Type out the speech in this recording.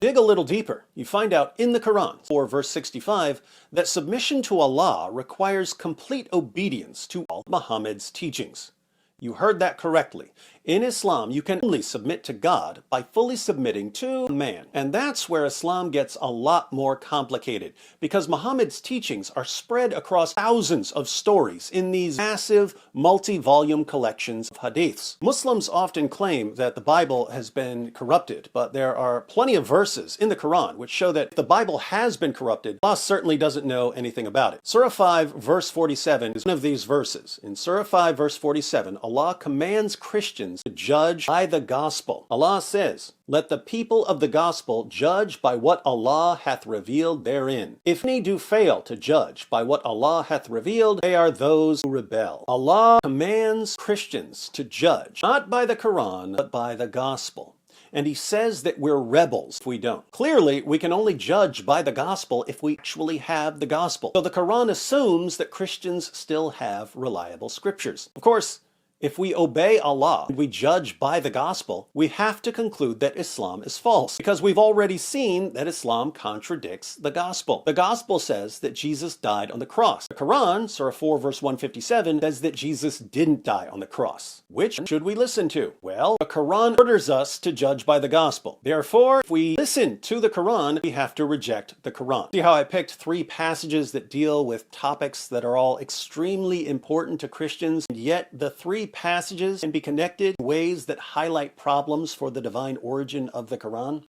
Dig a little deeper. You find out in the Quran, 4 verse 65, that submission to Allah requires complete obedience to all Muhammad's teachings. You heard that correctly. In Islam, you can only submit to God by fully submitting to man. And that's where Islam gets a lot more complicated, because Muhammad's teachings are spread across thousands of stories in these massive, multi-volume collections of hadiths. Muslims often claim that the Bible has been corrupted, but there are plenty of verses in the Quran which show that if the Bible has been corrupted, Allah certainly doesn't know anything about it. Surah 5, verse 47 is one of these verses. In Surah 5, verse 47, Allah commands Christians to judge by the gospel. Allah says, "Let the people of the gospel judge by what Allah hath revealed therein. If any do fail to judge by what Allah hath revealed, they are those who rebel." Allah commands Christians to judge, not by the Quran, but by the gospel. And he says that we're rebels if we don't. Clearly, we can only judge by the gospel if we actually have the gospel. So the Quran assumes that Christians still have reliable scriptures. Of course, if we obey Allah and we judge by the gospel, we have to conclude that Islam is false, because we've already seen that Islam contradicts the gospel. The gospel says that Jesus died on the cross. The Quran, Surah 4, verse 157, says that Jesus didn't die on the cross. Which should we listen to? Well, the Quran orders us to judge by the gospel. Therefore, if we listen to the Quran, we have to reject the Quran. See how I picked 3 passages that deal with topics that are all extremely important to Christians, and yet the 3 passages can be connected in ways that highlight problems for the divine origin of the Quran?